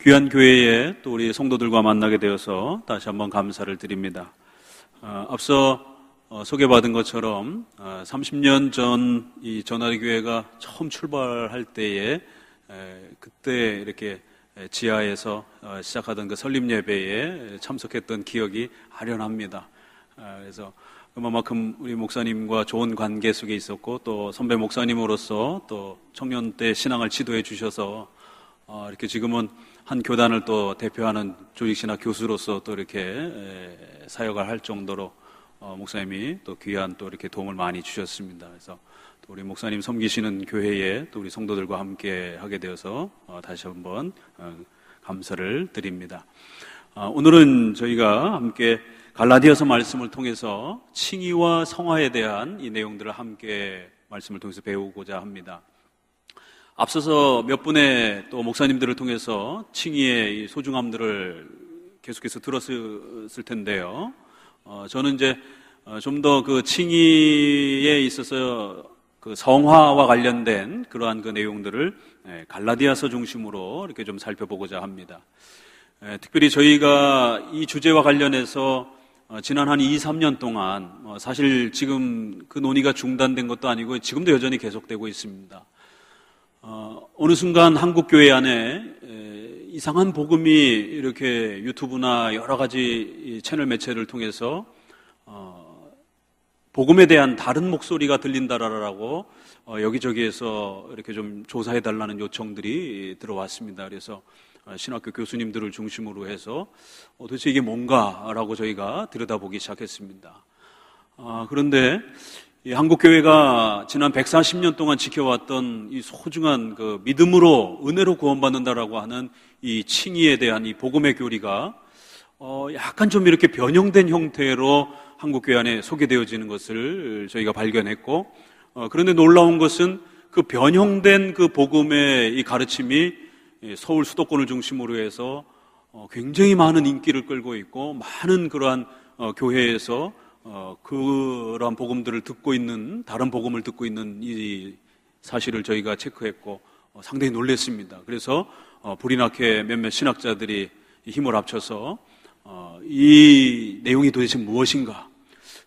귀한 교회에 또 우리 성도들과 만나게 되어서 다시 한번 감사를 드립니다. 앞서 소개받은 것처럼 30년 전 이 전화리 교회가 처음 출발할 때에 그때 이렇게 지하에서 시작하던 그 설립 예배에 참석했던 기억이 아련합니다. 그래서 그만큼 우리 목사님과 좋은 관계 속에 있었고 또 선배 목사님으로서 또 청년 때 신앙을 지도해 주셔서 이렇게 지금은 한 교단을 또 대표하는 조직신학 교수로서 또 이렇게 사역을 할 정도로 목사님이 또 귀한 또 이렇게 도움을 많이 주셨습니다. 그래서 또 우리 목사님 섬기시는 교회에 또 우리 성도들과 함께 하게 되어서 다시 한번 감사를 드립니다. 오늘은 저희가 함께 갈라디아서 말씀을 통해서 칭의와 성화에 대한 이 내용들을 함께 말씀을 통해서 배우고자 합니다. 앞서서 몇 분의 또 목사님들을 통해서 칭의의 이 소중함들을 계속해서 들었을 텐데요. 저는 이제 좀 더 그 칭의에 있어서 그 성화와 관련된 그러한 그 내용들을 갈라디아서 중심으로 이렇게 좀 살펴보고자 합니다. 특별히 저희가 이 주제와 관련해서 지난 한 2, 3년 동안 사실 지금 그 논의가 중단된 것도 아니고 지금도 여전히 계속되고 있습니다. 어느 순간 한국교회 안에 이상한 복음이 이렇게 유튜브나 여러 가지 채널 매체를 통해서 복음에 대한 다른 목소리가 들린다라고 여기저기에서 이렇게 좀 조사해달라는 요청들이 들어왔습니다. 그래서 신학교 교수님들을 중심으로 해서 도대체 이게 뭔가라고 저희가 들여다보기 시작했습니다. 그런데 이 한국교회가 지난 140년 동안 지켜왔던 이 소중한 그 믿음으로 은혜로 구원받는다라고 하는 이 칭의에 대한 이 복음의 교리가 약간 좀 이렇게 변형된 형태로 한국교회 안에 소개되어지는 것을 저희가 발견했고, 그런데 놀라운 것은 그 변형된 그 복음의 이 가르침이 서울 수도권을 중심으로 해서 굉장히 많은 인기를 끌고 있고 많은 그러한 교회에서 그러한 복음들을 듣고 있는, 다른 복음을 듣고 있는 이 사실을 저희가 체크했고 상당히 놀랐습니다. 그래서 불이 나게 몇몇 신학자들이 힘을 합쳐서 이 내용이 도대체 무엇인가,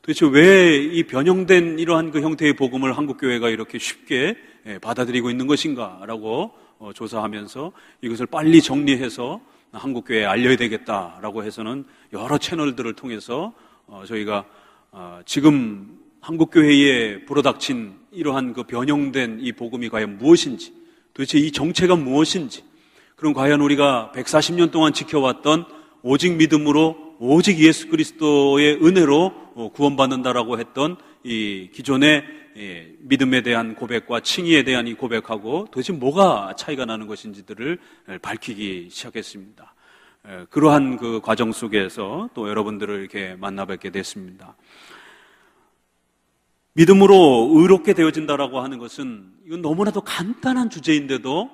도대체 왜 이 변형된 이러한 그 형태의 복음을 한국교회가 이렇게 쉽게 받아들이고 있는 것인가라고 조사하면서 이것을 빨리 정리해서 한국교회에 알려야 되겠다라고 해서는 여러 채널들을 통해서 저희가 지금 한국교회에 불어닥친 이러한 그 변형된 이 복음이 과연 무엇인지, 도대체 이 정체가 무엇인지, 그럼 과연 우리가 140년 동안 지켜왔던 오직 믿음으로 오직 예수 그리스도의 은혜로 구원받는다라고 했던 이 기존의 믿음에 대한 고백과 칭의에 대한 이 고백하고 도대체 뭐가 차이가 나는 것인지들을 밝히기 시작했습니다. 그러한 그 과정 속에서 또 여러분들을 이렇게 만나 뵙게 됐습니다. 믿음으로 의롭게 되어진다라고 하는 것은 이건 너무나도 간단한 주제인데도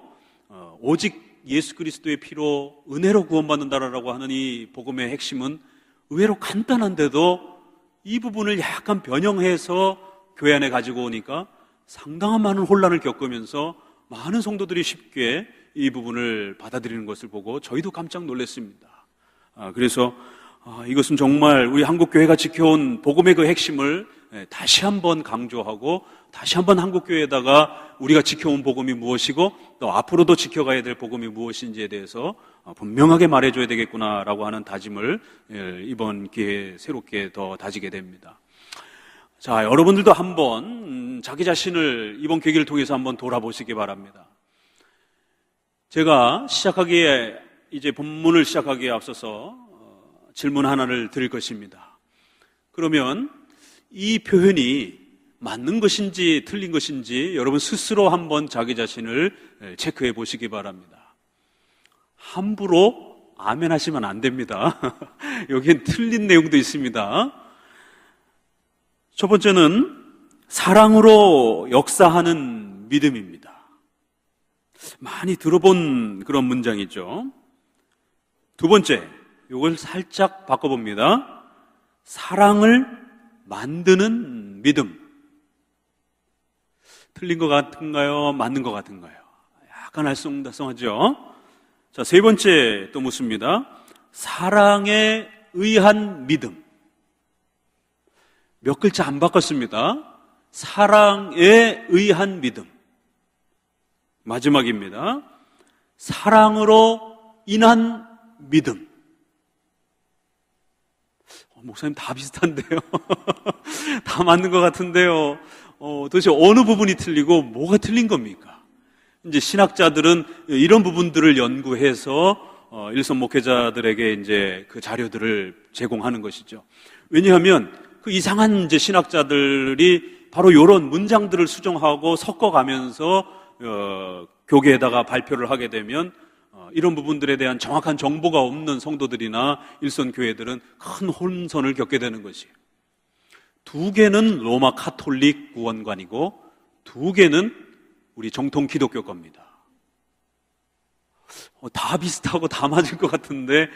오직 예수 그리스도의 피로 은혜로 구원받는다라고 하는 이 복음의 핵심은 의외로 간단한데도 이 부분을 약간 변형해서 교회 안에 가지고 오니까 상당한 많은 혼란을 겪으면서 많은 성도들이 쉽게 이 부분을 받아들이는 것을 보고 저희도 깜짝 놀랐습니다. 그래서 이것은 정말 우리 한국교회가 지켜온 복음의 그 핵심을 다시 한번 강조하고 다시 한번 한국교회에다가 우리가 지켜온 복음이 무엇이고 또 앞으로도 지켜가야 될 복음이 무엇인지에 대해서 분명하게 말해줘야 되겠구나라고 하는 다짐을 이번 기회에 새롭게 더 다지게 됩니다. 자, 여러분들도 한번 자기 자신을 이번 계기를 통해서 한번 돌아보시기 바랍니다. 제가 이제 본문을 시작하기에 앞서서 질문 하나를 드릴 것입니다. 그러면 이 표현이 맞는 것인지 틀린 것인지 여러분 스스로 한번 자기 자신을 체크해 보시기 바랍니다. 함부로 아멘 하시면 안 됩니다. 여기엔 틀린 내용도 있습니다. 첫 번째는 사랑으로 역사하는 믿음입니다. 많이 들어본 그런 문장이죠. 두 번째, 이걸 살짝 바꿔봅니다. 사랑을 만드는 믿음. 틀린 것 같은가요? 맞는 것 같은가요? 약간 알쏭달쏭하죠? 자, 세 번째 또 묻습니다. 사랑에 의한 믿음. 몇 글자 안 바꿨습니다. 사랑에 의한 믿음. 마지막입니다. 사랑으로 인한 믿음. 목사님 다 비슷한데요. 다 맞는 것 같은데요. 도대체 어느 부분이 틀리고 뭐가 틀린 겁니까? 이제 신학자들은 이런 부분들을 연구해서 일선 목회자들에게 이제 그 자료들을 제공하는 것이죠. 왜냐하면 그 이상한 이제 신학자들이 바로 이런 문장들을 수정하고 섞어가면서 교계에다가 발표를 하게 되면 이런 부분들에 대한 정확한 정보가 없는 성도들이나 일선 교회들은 큰 혼선을 겪게 되는 것이에요. 두 개는 로마 카톨릭 구원관이고 두 개는 우리 정통 기독교 겁니다. 다 비슷하고 다 맞을 것 같은데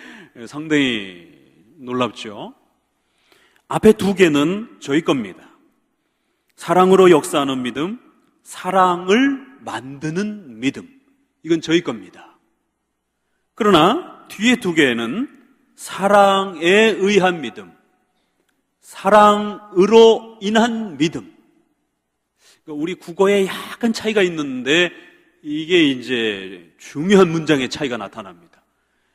상당히 놀랍죠. 앞에 두 개는 저희 겁니다. 사랑으로 역사하는 믿음, 사랑을 만드는 믿음. 이건 저희 겁니다. 그러나 뒤에 두 개는 사랑에 의한 믿음, 사랑으로 인한 믿음. 우리 국어에 약간 차이가 있는데 이게 이제 중요한 문장의 차이가 나타납니다.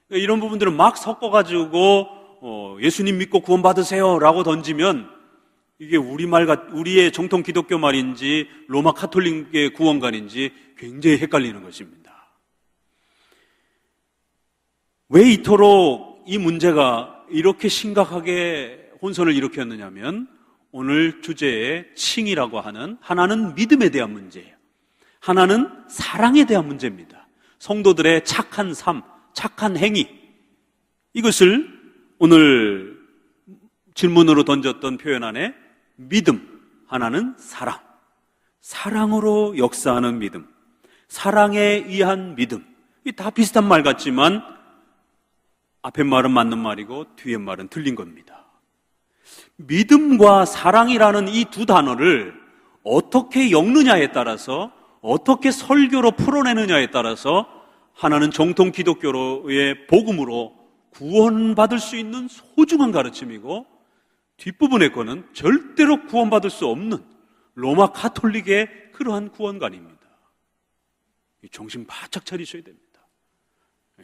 이런 부분들을 막 섞어가지고 예수님 믿고 구원받으세요 라고 던지면 이게 우리의 정통 기독교 말인지 로마 카톨릭의 구원관인지 굉장히 헷갈리는 것입니다. 왜 이토록 이 문제가 이렇게 심각하게 혼선을 일으켰느냐면 오늘 주제의 칭이라고 하는 하나는 믿음에 대한 문제예요. 하나는 사랑에 대한 문제입니다. 성도들의 착한 삶, 착한 행위, 이것을 오늘 질문으로 던졌던 표현 안에 믿음, 하나는 사랑, 사랑으로 역사하는 믿음, 사랑에 의한 믿음. 이 다 비슷한 말 같지만 앞에 말은 맞는 말이고 뒤에 말은 틀린 겁니다. 믿음과 사랑이라는 이 두 단어를 어떻게 엮느냐에 따라서, 어떻게 설교로 풀어내느냐에 따라서 하나는 정통 기독교의 복음으로 구원받을 수 있는 소중한 가르침이고, 뒷부분의 거는 절대로 구원받을 수 없는 로마 카톨릭의 그러한 구원관입니다. 정신 바짝 차리셔야 됩니다.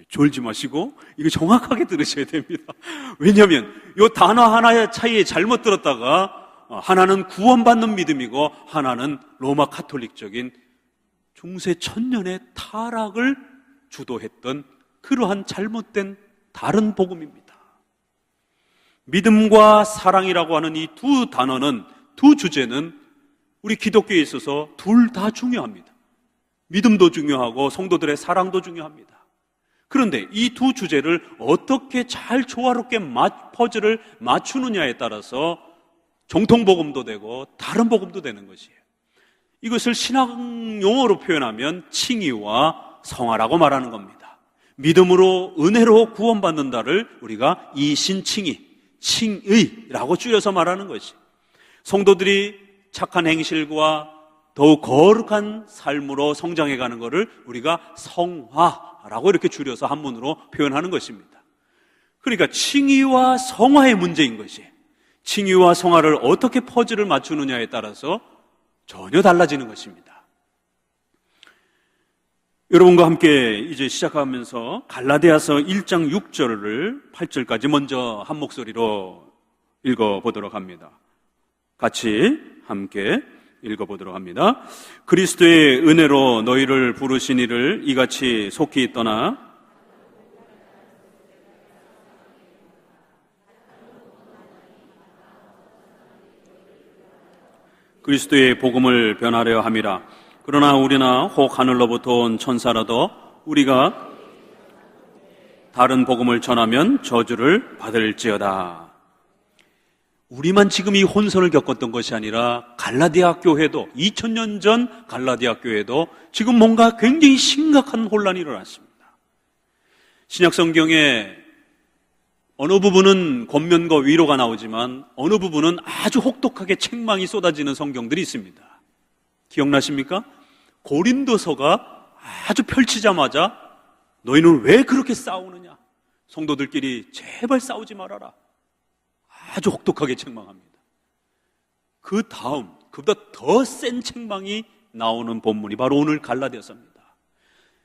졸지 마시고 이거 정확하게 들으셔야 됩니다. 왜냐하면 이 단어 하나의 차이에 잘못 들었다가 하나는 구원받는 믿음이고 하나는 로마 카톨릭적인 중세 천년의 타락을 주도했던 그러한 잘못된 다른 복음입니다. 믿음과 사랑이라고 하는 이 두 단어는, 두 주제는 우리 기독교에 있어서 둘 다 중요합니다. 믿음도 중요하고 성도들의 사랑도 중요합니다. 그런데 이 두 주제를 어떻게 잘 조화롭게 퍼즐을 맞추느냐에 따라서 정통복음도 되고 다른 복음도 되는 것이에요. 이것을 신학 용어로 표현하면 칭의와 성화라고 말하는 겁니다. 믿음으로 은혜로 구원받는다를 우리가 이신칭의, 칭의라고 줄여서 말하는 것이, 성도들이 착한 행실과 더욱 거룩한 삶으로 성장해가는 것을 우리가 성화라고 이렇게 줄여서 한문으로 표현하는 것입니다. 그러니까 칭의와 성화의 문제인 것이, 칭의와 성화를 어떻게 퍼즐을 맞추느냐에 따라서 전혀 달라지는 것입니다. 여러분과 함께 이제 시작하면서 갈라디아서 1장 6절을 8절까지 먼저 한 목소리로 읽어보도록 합니다. 같이 함께 읽어보도록 합니다. 그리스도의 은혜로 너희를 부르신 이를 이같이 속히 떠나 그리스도의 복음을 변하려 함이라. 그러나 우리나 혹 하늘로부터 온 천사라도 우리가 다른 복음을 전하면 저주를 받을지어다. 우리만 지금 이 혼선을 겪었던 것이 아니라 갈라디아 교회도, 2000년 전 갈라디아 교회도 지금 뭔가 굉장히 심각한 혼란이 일어났습니다. 신약 성경에 어느 부분은 권면과 위로가 나오지만 어느 부분은 아주 혹독하게 책망이 쏟아지는 성경들이 있습니다. 기억나십니까? 고린도서가 아주 펼치자마자 너희는 왜 그렇게 싸우느냐? 성도들끼리 제발 싸우지 말아라. 아주 혹독하게 책망합니다. 그 다음 그보다 더 센 책망이 나오는 본문이 바로 오늘 갈라디아서입니다.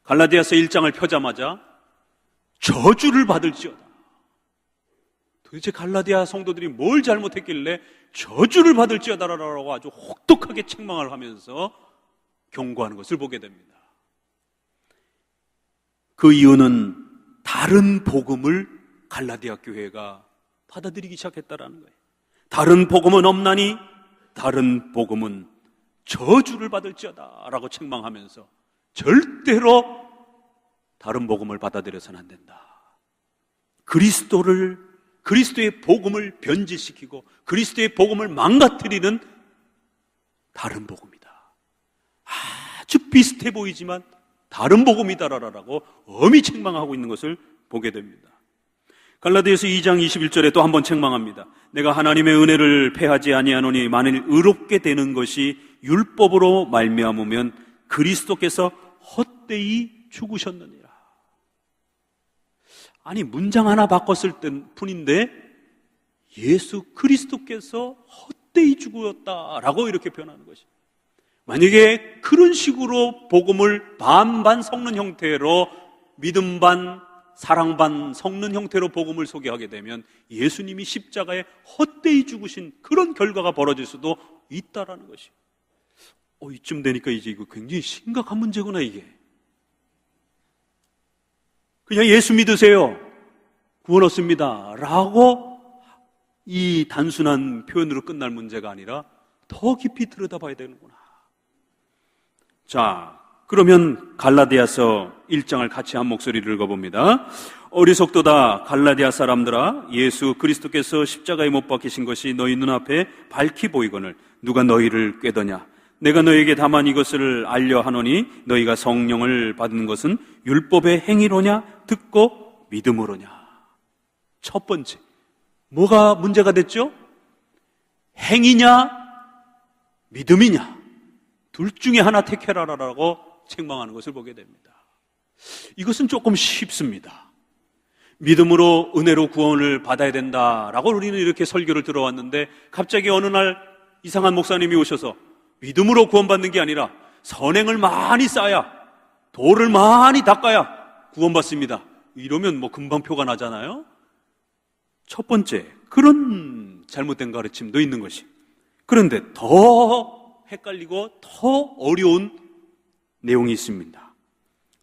갈라디아서 1장을 펴자마자 저주를 받을지어다. 도대체 갈라디아 성도들이 뭘 잘못했길래 저주를 받을지어다라고 아주 혹독하게 책망을 하면서 경고하는 것을 보게 됩니다. 그 이유는 다른 복음을 갈라디아 교회가 받아들이기 시작했다라는 거예요. 다른 복음은 없나니 다른 복음은 저주를 받을지어다 라고 책망하면서 절대로 다른 복음을 받아들여서는 안 된다. 그리스도의 복음을 변질시키고 그리스도의 복음을 망가뜨리는 다른 복음이다. 아주 비슷해 보이지만 다른 복음이다라고 엄히 책망하고 있는 것을 보게 됩니다. 갈라디아서 2장 21절에 또 한 번 책망합니다. 내가 하나님의 은혜를 패하지 아니하노니 만일 의롭게 되는 것이 율법으로 말미암으면 그리스도께서 헛되이 죽으셨느니라. 아니 문장 하나 바꿨을 뿐인데 예수 그리스도께서 헛되이 죽었다라고 이렇게 표현하는 것입니다. 만약에 그런 식으로 복음을 반반 섞는 형태로 믿음 반 사랑 반 섞는 형태로 복음을 소개하게 되면 예수님이 십자가에 헛되이 죽으신 그런 결과가 벌어질 수도 있다라는 것이에요. 이쯤 되니까 이제 이거 굉장히 심각한 문제구나 이게. 그냥 예수 믿으세요. 구원 얻습니다. 라고 이 단순한 표현으로 끝날 문제가 아니라 더 깊이 들여다봐야 되는구나. 자, 그러면 갈라디아서 1장을 같이 한 목소리를 읽어봅니다. 어리석도다 갈라디아 사람들아, 예수 그리스도께서 십자가에 못 박히신 것이 너희 눈앞에 밝히 보이거늘 누가 너희를 꾀더냐? 내가 너희에게 다만 이것을 알려 하노니 너희가 성령을 받는 것은 율법의 행위로냐 듣고 믿음으로냐. 첫 번째, 뭐가 문제가 됐죠? 행위냐 믿음이냐, 둘 중에 하나 택해라라고 책망하는 것을 보게 됩니다. 이것은 조금 쉽습니다. 믿음으로 은혜로 구원을 받아야 된다라고 우리는 이렇게 설교를 들어왔는데 갑자기 어느 날 이상한 목사님이 오셔서 믿음으로 구원받는 게 아니라 선행을 많이 쌓아야, 도를 많이 닦아야 구원받습니다. 이러면 뭐 금방 표가 나잖아요. 첫 번째, 그런 잘못된 가르침도 있는 것이. 그런데 더 헷갈리고 더 어려운 내용이 있습니다.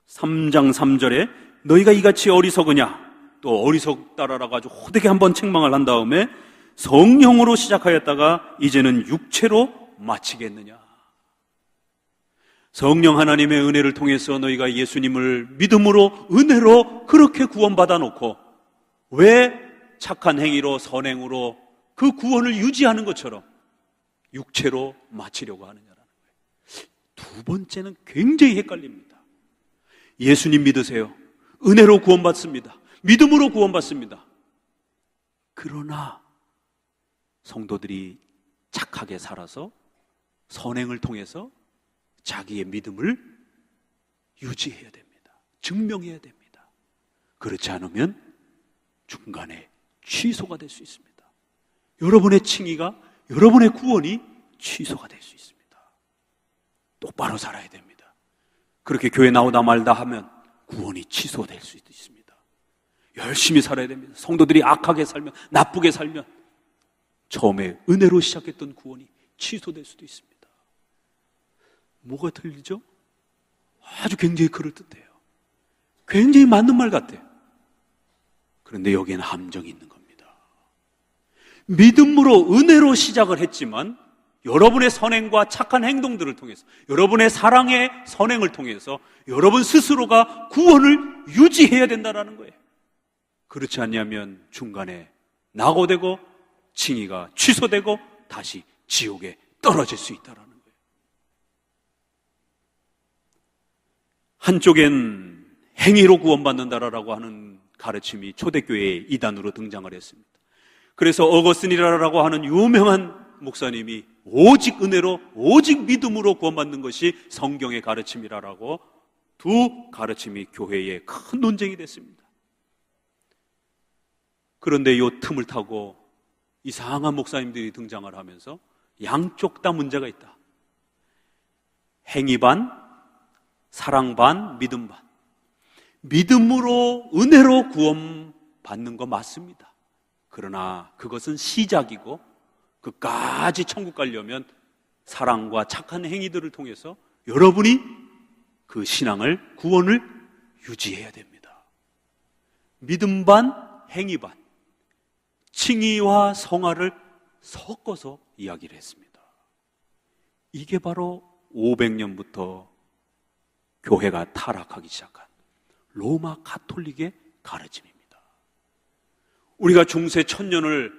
3장 3절에 너희가 이같이 어리석으냐, 또 어리석다라고 아주 호되게 한번 책망을 한 다음에 성령으로 시작하였다가 이제는 육체로 마치겠느냐. 성령 하나님의 은혜를 통해서 너희가 예수님을 믿음으로 은혜로 그렇게 구원받아 놓고 왜 착한 행위로 선행으로 그 구원을 유지하는 것처럼 육체로 마치려고 하느냐라는 거예요. 두 번째는 굉장히 헷갈립니다. 예수님 믿으세요. 은혜로 구원받습니다. 믿음으로 구원받습니다. 그러나 성도들이 착하게 살아서 선행을 통해서 자기의 믿음을 유지해야 됩니다. 증명해야 됩니다. 그렇지 않으면 중간에 취소가 될 수 있습니다. 여러분의 칭의가, 여러분의 구원이 취소가 될 수 있습니다. 똑바로 살아야 됩니다. 그렇게 교회 나오다 말다 하면 구원이 취소될 수도 있습니다. 열심히 살아야 됩니다. 성도들이 악하게 살면, 나쁘게 살면 처음에 은혜로 시작했던 구원이 취소될 수도 있습니다. 뭐가 틀리죠? 아주 굉장히 그럴듯해요. 굉장히 맞는 말 같아요. 그런데 여기에는 함정이 있는 겁니다. 믿음으로 은혜로 시작을 했지만 여러분의 선행과 착한 행동들을 통해서, 여러분의 사랑의 선행을 통해서 여러분 스스로가 구원을 유지해야 된다는 거예요. 그렇지 않냐면 중간에 낙오되고 칭의가 취소되고 다시 지옥에 떨어질 수 있다는 거예요. 한쪽엔 행위로 구원받는다라고 하는 가르침이 초대교회의 이단으로 등장을 했습니다. 그래서 어거스틴이라고 하는 유명한 목사님이 오직 은혜로, 오직 믿음으로 구원받는 것이 성경의 가르침이라고 두 가르침이 교회에 큰 논쟁이 됐습니다. 그런데 이 틈을 타고 이상한 목사님들이 등장을 하면서 양쪽 다 문제가 있다. 행위 반, 사랑 반, 믿음 반. 믿음으로 은혜로 구원받는 거 맞습니다. 그러나 그것은 시작이고 끝까지 천국 가려면 사랑과 착한 행위들을 통해서 여러분이 그 신앙을, 구원을 유지해야 됩니다. 믿음 반, 행위 반. 칭의와 성화를 섞어서 이야기를 했습니다. 이게 바로 500년부터 교회가 타락하기 시작한 로마 가톨릭의 가르침입니다. 우리가 중세 천년을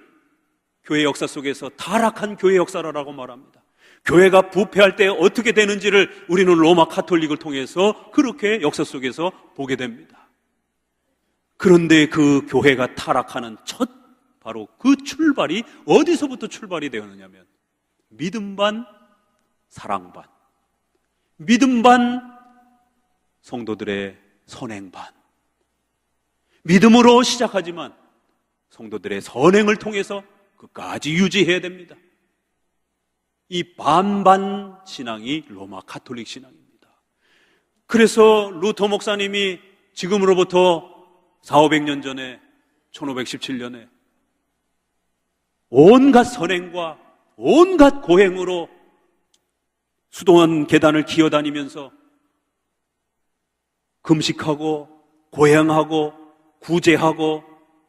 교회 역사 속에서 타락한 교회 역사라고 말합니다. 교회가 부패할 때 어떻게 되는지를 우리는 로마 가톨릭을 통해서 그렇게 역사 속에서 보게 됩니다. 그런데 그 교회가 타락하는 바로 그 출발이 어디서부터 출발이 되었느냐면 믿음 반, 사랑 반. 믿음 반, 성도들의 선행 반. 믿음으로 시작하지만 성도들의 선행을 통해서 끝까지 유지해야 됩니다. 이 반반 신앙이 로마 가톨릭 신앙입니다. 그래서 루터 목사님이 지금으로부터 400~500년 전에 1517년에 온갖 선행과 온갖 고행으로 수도원 계단을 기어다니면서 금식하고 고행하고 구제하고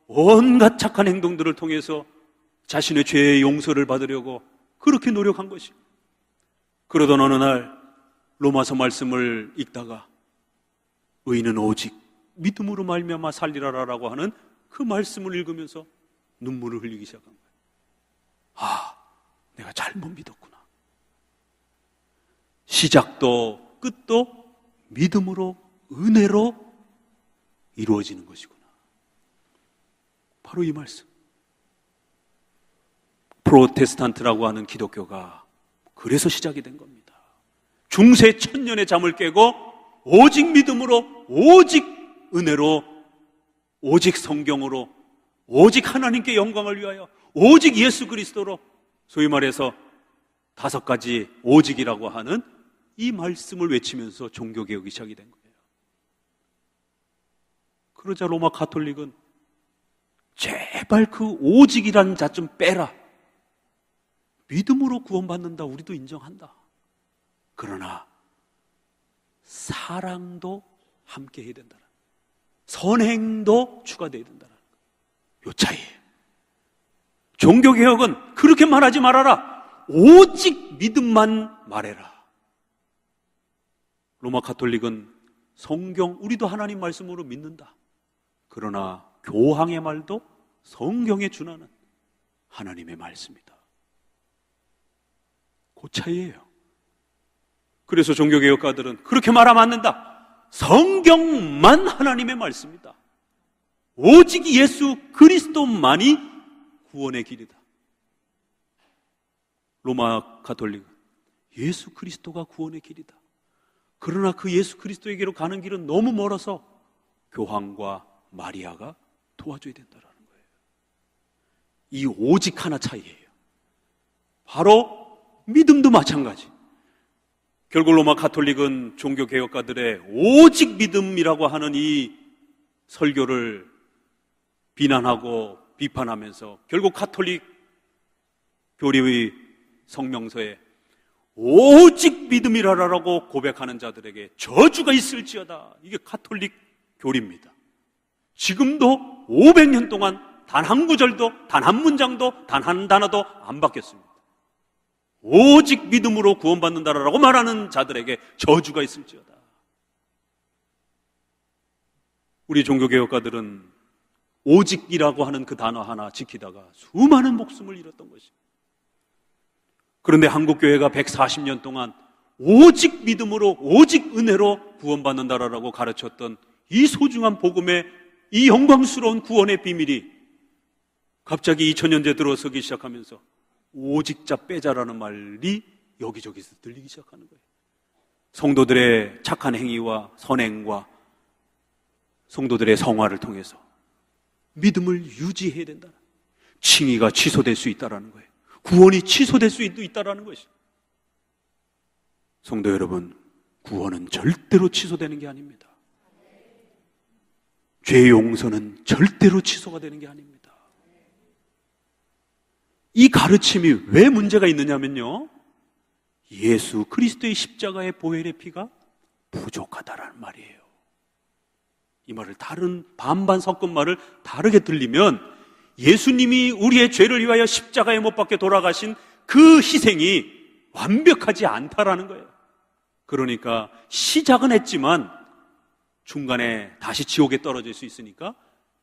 온갖 착한 행동들을 통해서 자신의 죄의 용서를 받으려고 그렇게 노력한 것이. 그러던 어느 날 로마서 말씀을 읽다가 의인은 오직 믿음으로 말미암아 살리라라고 하는 그 말씀을 읽으면서 눈물을 흘리기 시작한 거예요. 아, 내가 잘못 믿었구나. 시작도 끝도 믿음으로, 은혜로 이루어지는 것이구나. 바로 이 말씀. 프로테스탄트라고 하는 기독교가 그래서 시작이 된 겁니다. 중세 천년의 잠을 깨고 오직 믿음으로, 오직 은혜로, 오직 성경으로, 오직 하나님께 영광을 위하여, 오직 예수 그리스도로, 소위 말해서 5가지 오직이라고 하는 이 말씀을 외치면서 종교개혁이 시작이 된 거예요. 그러자 로마 가톨릭은 제발 그 오직이라는 자 좀 빼라. 믿음으로 구원받는다, 우리도 인정한다. 그러나 사랑도 함께 해야 된다는, 선행도 추가되어야 된다는 요 차이예요. 종교개혁은 그렇게 말하지 말아라. 오직 믿음만 말해라. 로마 가톨릭은 성경, 우리도 하나님 말씀으로 믿는다. 그러나 교황의 말도 성경에 준하는 하나님의 말씀이다. 그 차이예요. 그래서 종교개혁가들은 그렇게 말하면 안 된다. 성경만 하나님의 말씀이다. 오직 예수 그리스도만이 구원의 길이다. 로마 가톨릭은 예수 그리스도가 구원의 길이다. 그러나 그 예수 그리스도에게로 가는 길은 너무 멀어서 교황과 마리아가 도와줘야 된다는 거예요. 이 오직 하나 차이예요. 바로 믿음도 마찬가지. 결국 로마 가톨릭은 종교개혁가들의 오직 믿음이라고 하는 이 설교를 비난하고 비판하면서 결국 가톨릭 교리의 성명서에 오직 믿음이라라고 고백하는 자들에게 저주가 있을지어다. 이게 가톨릭 교리입니다. 지금도 500년 동안 단 한 구절도, 단 한 문장도, 단 한 단어도 안 바뀌었습니다. 오직 믿음으로 구원받는다라고 말하는 자들에게 저주가 있을지어다. 우리 종교개혁가들은 오직이라고 하는 그 단어 하나 지키다가 수많은 목숨을 잃었던 것입니다. 그런데 한국교회가 140년 동안 오직 믿음으로, 오직 은혜로 구원받는다라고 가르쳤던 이 소중한 복음의 이 영광스러운 구원의 비밀이 갑자기 2000년대 들어서기 시작하면서 오직자 빼자라는 말이 여기저기서 들리기 시작하는 거예요. 성도들의 착한 행위와 선행과 성도들의 성화를 통해서 믿음을 유지해야 된다. 칭의가 취소될 수 있다는 거예요. 구원이 취소될 수 있다는 것이죠. 성도 여러분, 구원은 절대로 취소되는 게 아닙니다. 죄 용서는 절대로 취소가 되는 게 아닙니다. 이 가르침이 왜 문제가 있느냐면요, 예수 그리스도의 십자가의 보혈의 피가 부족하다라는 말이에요. 이 말을 다른 반반 섞은 말을 다르게 들리면 예수님이 우리의 죄를 위하여 십자가에 못 박혀 돌아가신 그 희생이 완벽하지 않다라는 거예요. 그러니까 시작은 했지만 중간에 다시 지옥에 떨어질 수 있으니까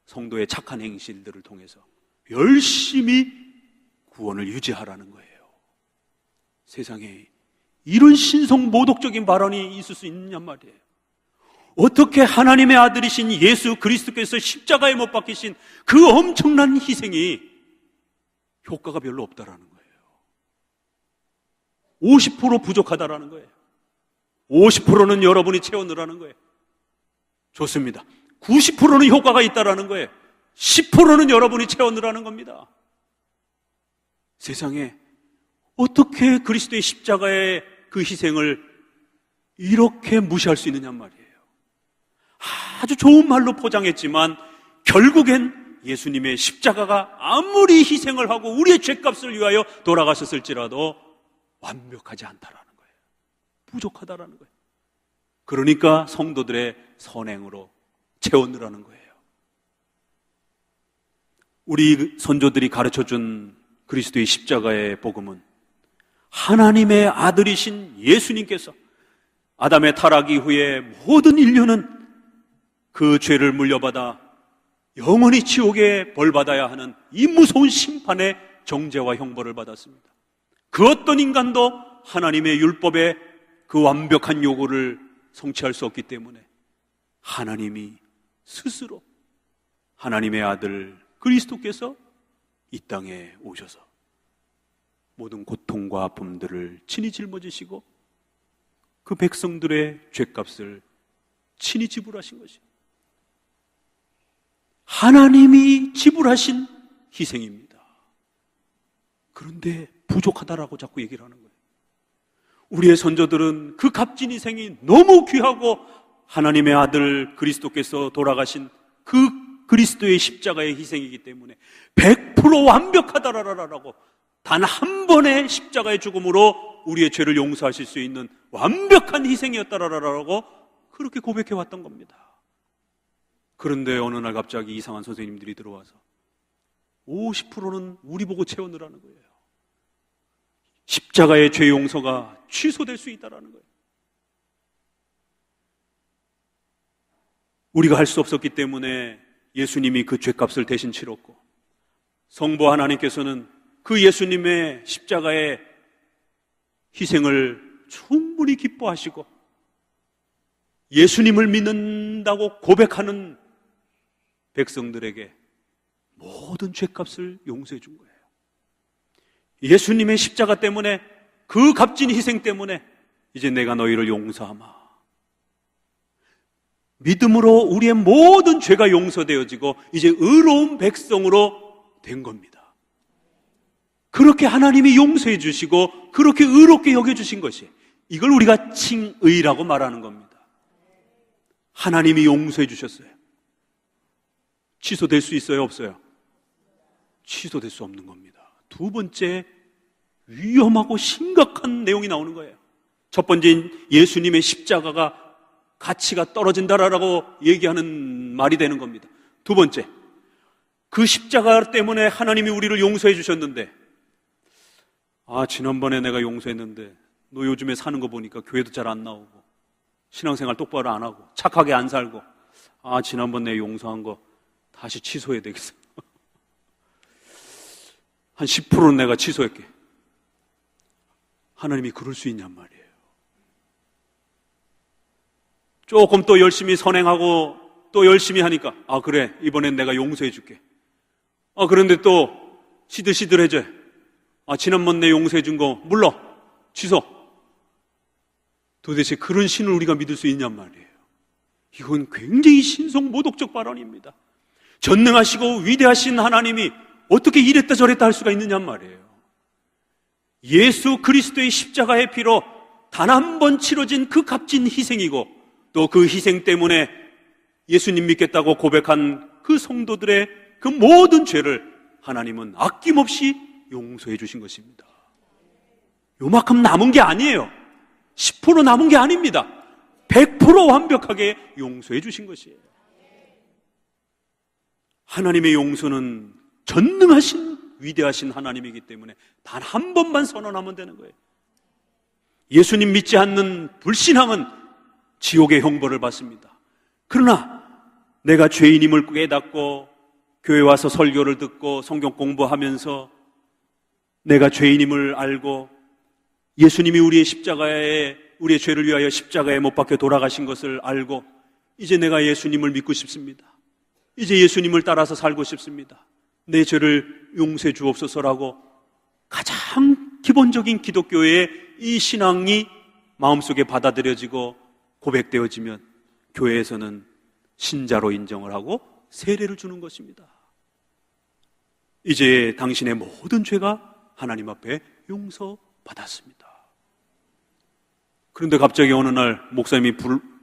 성도의 착한 행실들을 통해서 열심히 구원을 유지하라는 거예요. 세상에 이런 신성 모독적인 발언이 있을 수 있느냐 말이에요. 어떻게 하나님의 아들이신 예수 그리스도께서 십자가에 못 박히신 그 엄청난 희생이 효과가 별로 없다라는 거예요. 50% 부족하다라는 거예요. 50%는 여러분이 채워 넣으라는 거예요. 좋습니다. 90%는 효과가 있다라는 거예요. 10%는 여러분이 채워 넣으라는 겁니다. 세상에 어떻게 그리스도의 십자가의 그 희생을 이렇게 무시할 수 있느냐 말이에요. 아주 좋은 말로 포장했지만 결국엔 예수님의 십자가가 아무리 희생을 하고 우리의 죄값을 위하여 돌아가셨을지라도 완벽하지 않다라는 거예요. 부족하다라는 거예요. 그러니까 성도들의 선행으로 채워넣으라는 거예요. 우리 선조들이 가르쳐준 그리스도의 십자가의 복음은 하나님의 아들이신 예수님께서 아담의 타락 이후에 모든 인류는 그 죄를 물려받아 영원히 지옥에 벌받아야 하는 이 무서운 심판의 정죄와 형벌을 받았습니다. 그 어떤 인간도 하나님의 율법의 그 완벽한 요구를 성취할 수 없기 때문에 하나님이 스스로 하나님의 아들 그리스도께서 이 땅에 오셔서 모든 고통과 아픔들을 친히 짊어지시고 그 백성들의 죄값을 친히 지불하신 것이 하나님이 지불하신 희생입니다. 그런데 부족하다라고 자꾸 얘기를 하는 거예요. 우리의 선조들은 그 값진 희생이 너무 귀하고 하나님의 아들 그리스도께서 돌아가신 그 그리스도의 십자가의 희생이기 때문에 100% 완벽하다라고 단 한 번의 십자가의 죽음으로 우리의 죄를 용서하실 수 있는 완벽한 희생이었다라고 그렇게 고백해 왔던 겁니다. 그런데 어느 날 갑자기 이상한 선생님들이 들어와서 50%는 우리 보고 채워 넣으라는 거예요. 십자가의 죄 용서가 취소될 수 있다라는 거예요. 우리가 할 수 없었기 때문에 예수님이 그 죄값을 대신 치렀고 성부 하나님께서는 그 예수님의 십자가의 희생을 충분히 기뻐하시고 예수님을 믿는다고 고백하는 백성들에게 모든 죄값을 용서해 준 거예요. 예수님의 십자가 때문에 그 값진 희생 때문에 이제 내가 너희를 용서하마. 믿음으로 우리의 모든 죄가 용서되어지고 이제 의로운 백성으로 된 겁니다. 그렇게 하나님이 용서해 주시고 그렇게 의롭게 여겨주신 것이 이걸 우리가 칭의라고 말하는 겁니다. 하나님이 용서해 주셨어요. 취소될 수 있어요? 없어요? 취소될 수 없는 겁니다. 두 번째, 위험하고 심각한 내용이 나오는 거예요. 첫 번째는 예수님의 십자가가 가치가 떨어진다라고 얘기하는 말이 되는 겁니다. 두 번째, 그 십자가 때문에 하나님이 우리를 용서해 주셨는데 지난번에 내가 용서했는데 너 요즘에 사는 거 보니까 교회도 잘 안 나오고 신앙생활 똑바로 안 하고 착하게 안 살고 지난번 내 용서한 거 다시 취소해야 되겠어. 한 10%는 내가 취소할게. 하나님이 그럴 수 있냔 말이에요. 조금 또 열심히 선행하고 또 열심히 하니까 그래 이번엔 내가 용서해 줄게. 그런데 또 시들시들해져. 지난번 내 용서해 준 거 물러 취소. 도대체 그런 신을 우리가 믿을 수 있냔 말이에요. 이건 굉장히 신성모독적 발언입니다. 전능하시고 위대하신 하나님이 어떻게 이랬다 저랬다 할 수가 있느냔 말이에요. 예수 그리스도의 십자가의 피로 단 한 번 치러진 그 값진 희생이고, 또 그 희생 때문에 예수님 믿겠다고 고백한 그 성도들의 그 모든 죄를 하나님은 아낌없이 용서해 주신 것입니다. 요만큼 남은 게 아니에요. 10% 남은 게 아닙니다. 100% 완벽하게 용서해 주신 것이에요. 하나님의 용서는 전능하신 위대하신 하나님이기 때문에 단 한 번만 선언하면 되는 거예요. 예수님 믿지 않는 불신앙은 지옥의 형벌을 받습니다. 그러나 내가 죄인임을 깨닫고 교회 와서 설교를 듣고 성경 공부하면서 내가 죄인임을 알고 예수님이 우리의 죄를 위하여 십자가에 못 박혀 돌아가신 것을 알고 이제 내가 예수님을 믿고 싶습니다. 이제 예수님을 따라서 살고 싶습니다. 내 죄를 용서해 주옵소서라고 가장 기본적인 기독교의 이 신앙이 마음속에 받아들여지고 고백되어지면 교회에서는 신자로 인정을 하고 세례를 주는 것입니다. 이제 당신의 모든 죄가 하나님 앞에 용서받았습니다. 그런데 갑자기 어느 날 목사님이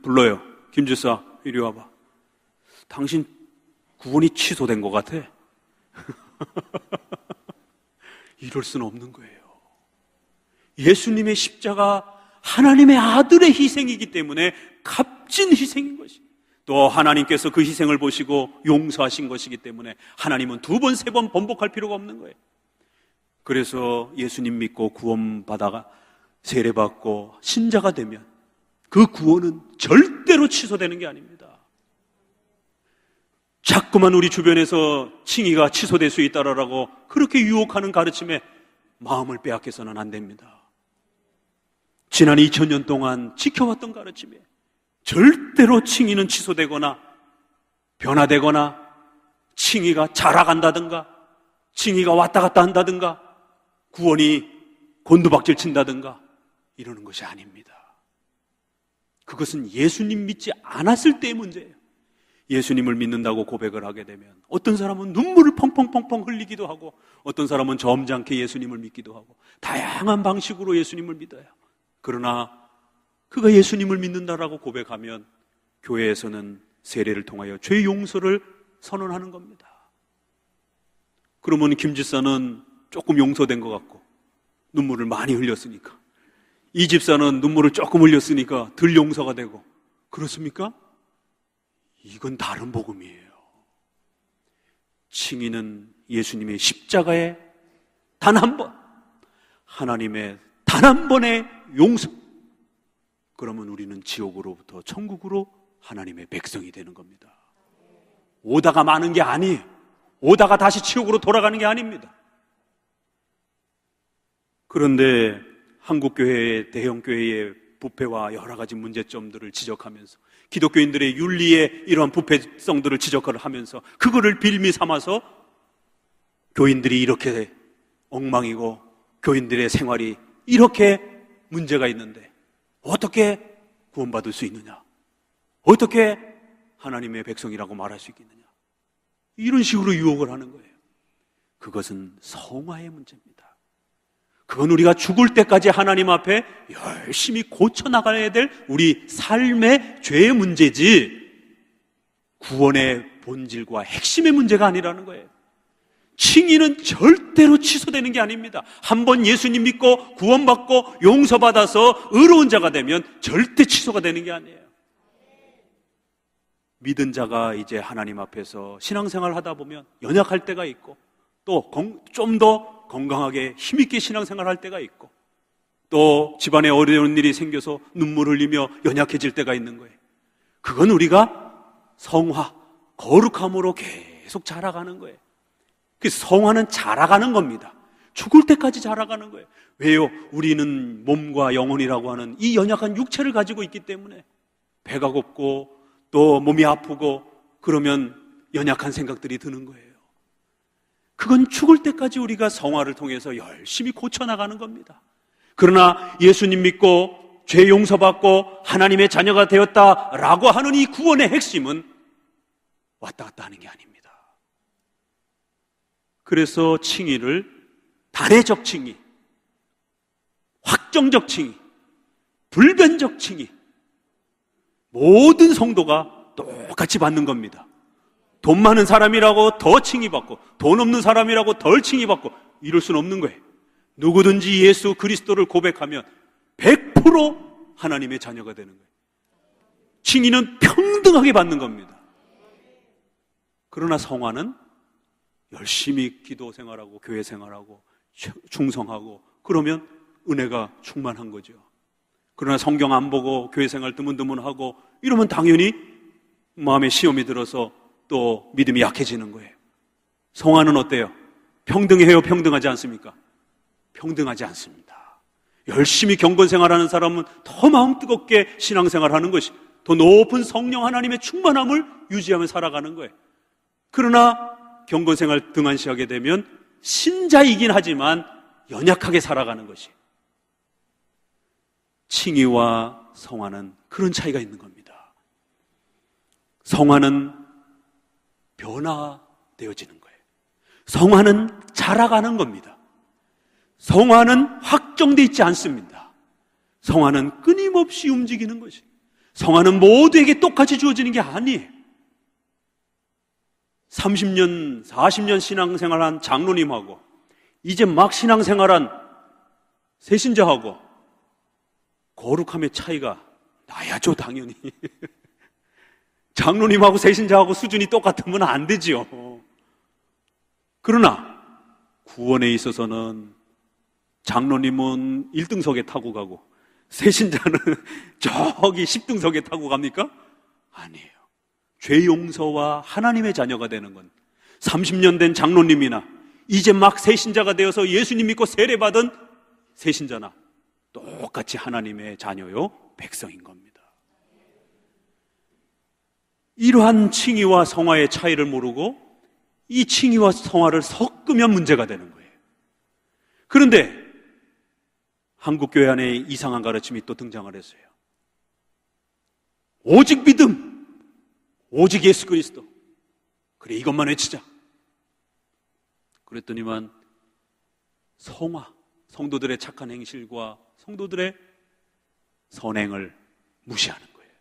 불러요. 김주사, 이리 와봐. 당신 구원이 취소된 것 같아. 이럴 수는 없는 거예요. 예수님의 십자가 하나님의 아들의 희생이기 때문에 값진 희생인 것입니다. 또 하나님께서 그 희생을 보시고 용서하신 것이기 때문에 하나님은 2번, 3번 번복할 필요가 없는 거예요. 그래서 예수님 믿고 구원받아가 세례받고 신자가 되면 그 구원은 절대로 취소되는 게 아닙니다. 자꾸만 우리 주변에서 칭의가 취소될 수 있다라고 그렇게 유혹하는 가르침에 마음을 빼앗겨서는 안 됩니다. 지난 2000년 동안 지켜왔던 가르침에 절대로 칭의는 취소되거나 변화되거나 칭의가 자라간다든가 칭의가 왔다 갔다 한다든가 구원이 곤두박질 친다든가 이러는 것이 아닙니다. 그것은 예수님 믿지 않았을 때의 문제예요. 예수님을 믿는다고 고백을 하게 되면 어떤 사람은 눈물을 펑펑펑펑 흘리기도 하고 어떤 사람은 점잖게 예수님을 믿기도 하고 다양한 방식으로 예수님을 믿어요. 그러나 그가 예수님을 믿는다라고 고백하면 교회에서는 세례를 통하여 죄 용서를 선언하는 겁니다. 그러면 김 집사는 조금 용서된 것 같고 눈물을 많이 흘렸으니까, 이 집사는 눈물을 조금 흘렸으니까 덜 용서가 되고, 그렇습니까? 이건 다른 복음이에요. 칭의는 예수님의 십자가에 단 한 번, 하나님의 단 한 번의 용서, 그러면 우리는 지옥으로부터 천국으로 하나님의 백성이 되는 겁니다. 오다가 마는 게 아니에요. 오다가 다시 지옥으로 돌아가는 게 아닙니다. 그런데 한국교회의 대형교회의 부패와 여러 가지 문제점들을 지적하면서 기독교인들의 윤리의 이러한 부패성들을 지적을 하면서 그거를 빌미 삼아서 교인들이 이렇게 엉망이고 교인들의 생활이 이렇게 문제가 있는데 어떻게 구원받을 수 있느냐, 어떻게 하나님의 백성이라고 말할 수 있겠느냐, 이런 식으로 유혹을 하는 거예요. 그것은 성화의 문제입니다. 그건 우리가 죽을 때까지 하나님 앞에 열심히 고쳐나가야 될 우리 삶의 죄의 문제지 구원의 본질과 핵심의 문제가 아니라는 거예요. 칭의는 절대로 취소되는 게 아닙니다. 한번 예수님 믿고 구원받고 용서받아서 의로운 자가 되면 절대 취소가 되는 게 아니에요. 믿은 자가 이제 하나님 앞에서 신앙생활을 하다 보면 연약할 때가 있고 또 좀 더 건강하게 힘있게 신앙생활을 할 때가 있고 또 집안에 어려운 일이 생겨서 눈물 흘리며 연약해질 때가 있는 거예요. 그건 우리가 성화, 거룩함으로 계속 자라가는 거예요. 그 성화는 자라가는 겁니다. 죽을 때까지 자라가는 거예요. 왜요? 우리는 몸과 영혼이라고 하는 이 연약한 육체를 가지고 있기 때문에 배가 고프고 또 몸이 아프고 그러면 연약한 생각들이 드는 거예요. 그건 죽을 때까지 우리가 성화를 통해서 열심히 고쳐나가는 겁니다. 그러나 예수님 믿고 죄 용서받고 하나님의 자녀가 되었다라고 하는 이 구원의 핵심은 왔다 갔다 하는 게 아닙니다. 그래서 칭의를 단회적 칭의, 확정적 칭의, 불변적 칭의, 모든 성도가 똑같이 받는 겁니다. 돈 많은 사람이라고 더 칭의받고 돈 없는 사람이라고 덜 칭의받고 이럴 수는 없는 거예요. 누구든지 예수 그리스도를 고백하면 100% 하나님의 자녀가 되는 거예요. 칭의는 평등하게 받는 겁니다. 그러나 성화는 열심히 기도 생활하고 교회 생활하고 충성하고 그러면 은혜가 충만한 거죠. 그러나 성경 안 보고 교회 생활 드문드문하고 이러면 당연히 마음에 시험이 들어서 또 믿음이 약해지는 거예요. 성화는 어때요? 평등해요? 평등하지 않습니까? 평등하지 않습니다. 열심히 경건 생활하는 사람은 더 마음 뜨겁게 신앙생활하는 것이 더 높은 성령 하나님의 충만함을 유지하며 살아가는 거예요. 그러나 경건 생활 등한시하게 되면 신자이긴 하지만 연약하게 살아가는 것이 칭의와 성화는 그런 차이가 있는 겁니다. 성화는 변화되어지는 거예요. 성화는 자라가는 겁니다. 성화는 확정되어 있지 않습니다. 성화는 끊임없이 움직이는 것이. 성화는 모두에게 똑같이 주어지는 게 아니에요. 30년, 40년 신앙생활한 장로님하고 이제 막 신앙생활한 새신자하고 거룩함의 차이가 나야죠, 당연히. 장로님하고 새신자하고 수준이 똑같으면 안 되지요. 그러나 구원에 있어서는 장로님은 1등석에 타고 가고 새신자는 저기 10등석에 타고 갑니까? 아니에요. 죄 용서와 하나님의 자녀가 되는 건 30년 된 장로님이나 이제 막 새신자가 되어서 예수님 믿고 세례받은 새신자나 똑같이 하나님의 자녀요, 백성인 겁니다. 이러한 칭의와 성화의 차이를 모르고 이 칭의와 성화를 섞으면 문제가 되는 거예요. 그런데 한국교회 안에 이상한 가르침이 또 등장을 했어요. 오직 믿음, 오직 예수 그리스도. 그래, 이것만 외치자. 그랬더니만 성화, 성도들의 착한 행실과 성도들의 선행을 무시하는 거예요.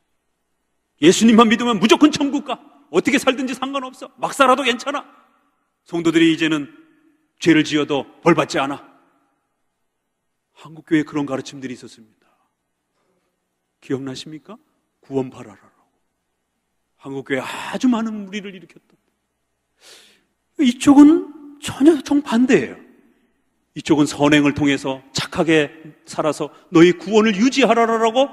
예수님만 믿으면 무조건 천국 가. 어떻게 살든지 상관없어. 막 살아도 괜찮아. 성도들이 이제는 죄를 지어도 벌 받지 않아. 한국교회에 그런 가르침들이 있었습니다. 기억나십니까? 구원파라라고. 한국교회에 아주 많은 무리를 일으켰던. 이쪽은 전혀 정반대예요. 이쪽은 선행을 통해서 착하게 살아서 너희 구원을 유지하라라고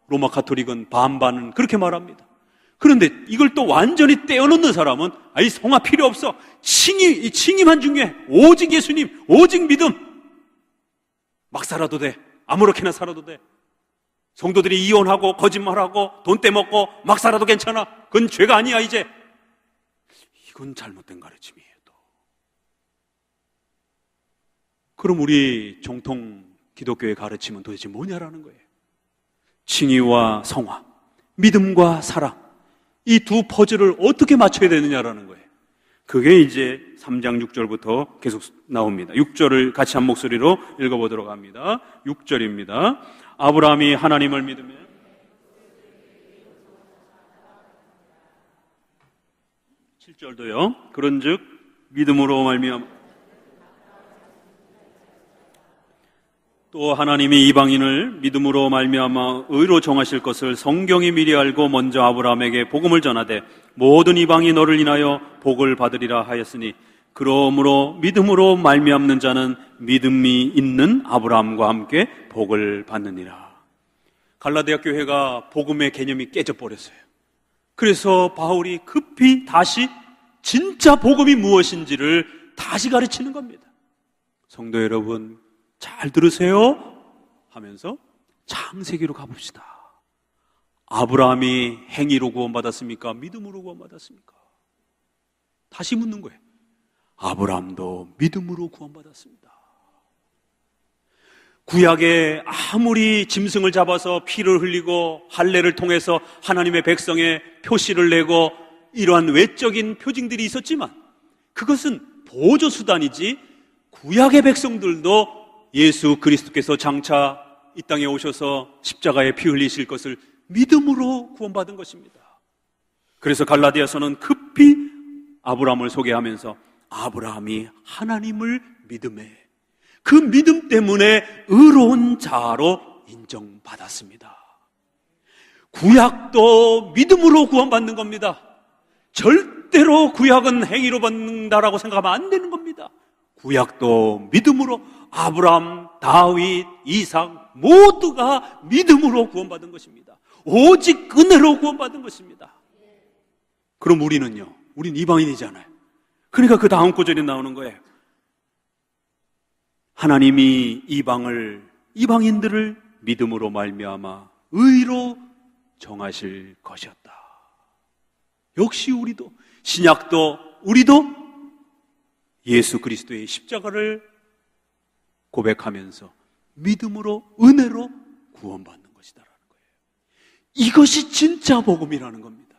로마 가톨릭은 반반은 그렇게 말합니다. 그런데 이걸 또 완전히 떼어놓는 사람은 아이 성화 필요 없어. 칭의만 중요해. 오직 예수님, 오직 믿음. 막 살아도 돼. 아무렇게나 살아도 돼. 성도들이 이혼하고 거짓말하고 돈 떼먹고 막 살아도 괜찮아. 그건 죄가 아니야 이제. 이건 잘못된 가르침이에요. 또. 그럼 우리 정통 기독교의 가르침은 도대체 뭐냐라는 거예요. 칭의와 성화, 믿음과 사랑, 이 두 퍼즐을 어떻게 맞춰야 되느냐라는 거예요. 그게 이제 3장 6절부터 계속 나옵니다. 6절을 같이 한 목소리로 읽어보도록 합니다. 6절입니다. 아브라함이 하나님을 믿으며 7절도요. 그런즉 믿음으로 말미암아 또 하나님이 이방인을 믿음으로 말미암아 의로 정하실 것을 성경이 미리 알고 먼저 아브라함에게 복음을 전하되 모든 이방이 너를 인하여 복을 받으리라 하였으니 그러므로 믿음으로 말미암는 자는 믿음이 있는 아브라함과 함께 복을 받느니라. 갈라디아 교회가 복음의 개념이 깨져버렸어요. 그래서 바울이 급히 다시 진짜 복음이 무엇인지를 다시 가르치는 겁니다. 성도 여러분, 잘 들으세요 하면서 창세기로 가봅시다. 아브라함이 행위로 구원받았습니까? 믿음으로 구원받았습니까? 다시 묻는 거예요. 아브라함도 믿음으로 구원받았습니다. 구약에 아무리 짐승을 잡아서 피를 흘리고 할례를 통해서 하나님의 백성의 표시를 내고 이러한 외적인 표징들이 있었지만 그것은 보조수단이지, 구약의 백성들도 예수 그리스도께서 장차 이 땅에 오셔서 십자가에 피 흘리실 것을 믿음으로 구원받은 것입니다. 그래서 갈라디아서는 급히 아브라함을 소개하면서 아브라함이 하나님을 믿음에 그 믿음 때문에 의로운 자로 인정받았습니다. 구약도 믿음으로 구원받는 겁니다. 절대로 구약은 행위로 받는다라고 생각하면 안 되는 겁니다. 구약도 믿음으로, 아브라함, 다윗, 이삭 모두가 믿음으로 구원받은 것입니다. 오직 은혜로 구원받은 것입니다. 그럼 우리는요? 우린 이방인이잖아요. 그러니까 그 다음 구절에 나오는 거예요. 하나님이 이방인들을 믿음으로 말미암아 의로 정하실 것이었다. 역시 우리도, 신약도 우리도 예수 그리스도의 십자가를 고백하면서 믿음으로, 은혜로 구원받는 것이다라는 거예요. 이것이 진짜 복음이라는 겁니다.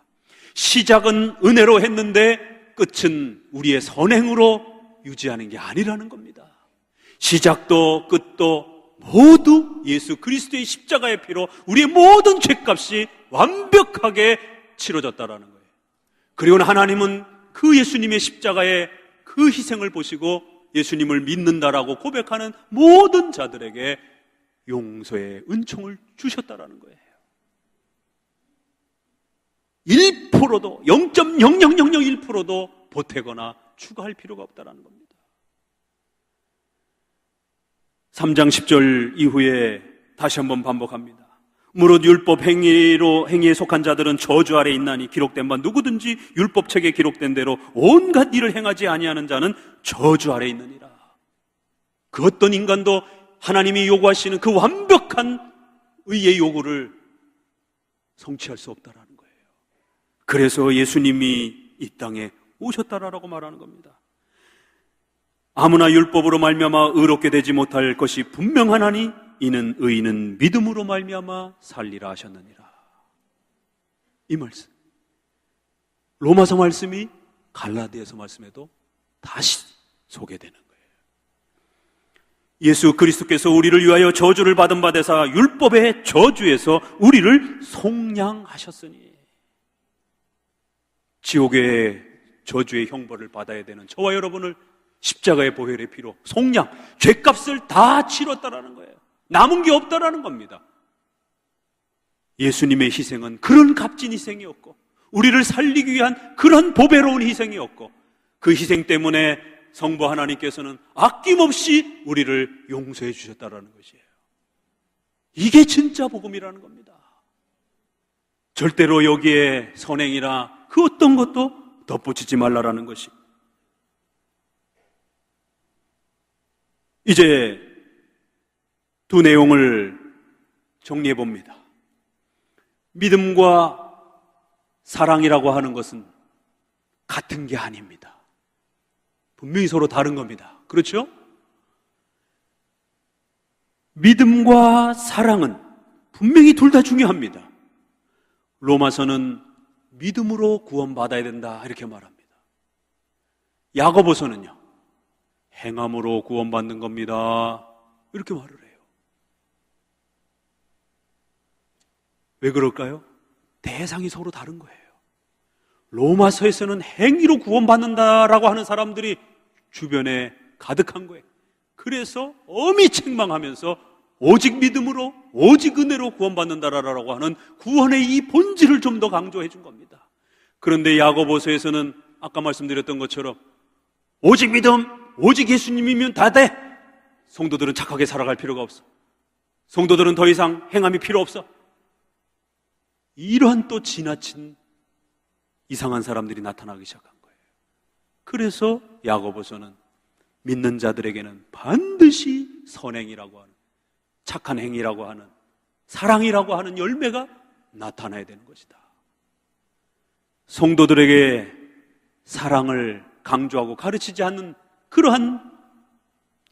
시작은 은혜로 했는데 끝은 우리의 선행으로 유지하는 게 아니라는 겁니다. 시작도 끝도 모두 예수 그리스도의 십자가의 피로 우리의 모든 죄값이 완벽하게 치러졌다라는 거예요. 그리고 하나님은 그 예수님의 십자가의 그 희생을 보시고 예수님을 믿는다라고 고백하는 모든 자들에게 용서의 은총을 주셨다라는 거예요. 1%도, 0.0001%도 보태거나 추가할 필요가 없다라는 겁니다. 3장 10절 이후에 다시 한번 반복합니다. 무릇 율법 행위에 속한 자들은 저주 아래 있나니 기록된 바 누구든지 율법책에 기록된 대로 온갖 일을 행하지 아니하는 자는 저주 아래 있느니라. 그 어떤 인간도 하나님이 요구하시는 그 완벽한 의의 요구를 성취할 수 없다라는 거예요. 그래서 예수님이 이 땅에 오셨다라고 말하는 겁니다. 아무나 율법으로 말미암아 의롭게 되지 못할 것이 분명하나니 이는 의인은 믿음으로 말미암아 살리라 하셨느니라. 이 말씀, 로마서 말씀이 갈라디아서 말씀에도 다시 소개되는 거예요. 예수 그리스도께서 우리를 위하여 저주를 받은 바 되사 율법의 저주에서 우리를 속량하셨으니, 지옥의 저주의 형벌을 받아야 되는 저와 여러분을 십자가의 보혈의 피로 속량, 죄값을 다 치렀다라는 거예요. 남은 게 없다라는 겁니다. 예수님의 희생은 그런 값진 희생이었고, 우리를 살리기 위한 그런 보배로운 희생이었고, 그 희생 때문에 성부 하나님께서는 아낌없이 우리를 용서해 주셨다라는 것이에요. 이게 진짜 복음이라는 겁니다. 절대로 여기에 선행이나 그 어떤 것도 덧붙이지 말라라는 것이. 이제 두 내용을 정리해 봅니다. 믿음과 사랑이라고 하는 것은 같은 게 아닙니다. 분명히 서로 다른 겁니다. 그렇죠? 믿음과 사랑은 분명히 둘 다 중요합니다. 로마서는 믿음으로 구원받아야 된다 이렇게 말합니다. 야고보서는요, 행함으로 구원받는 겁니다 이렇게 말을 해요. 왜 그럴까요? 대상이 서로 다른 거예요. 로마서에서는 행위로 구원받는다라고 하는 사람들이 주변에 가득한 거예요. 그래서 엄히 책망하면서 오직 믿음으로, 오직 은혜로 구원받는다라고 하는 구원의 이 본질을 좀 더 강조해 준 겁니다. 그런데 야고보서에서는 아까 말씀드렸던 것처럼 오직 믿음, 오직 예수님이면 다 돼. 성도들은 착하게 살아갈 필요가 없어. 성도들은 더 이상 행함이 필요 없어. 이러한 또 지나친 이상한 사람들이 나타나기 시작한 거예요. 그래서 야고보서는 믿는 자들에게는 반드시 선행이라고 하는, 착한 행위라고 하는, 사랑이라고 하는 열매가 나타나야 되는 것이다. 성도들에게 사랑을 강조하고 가르치지 않는 그러한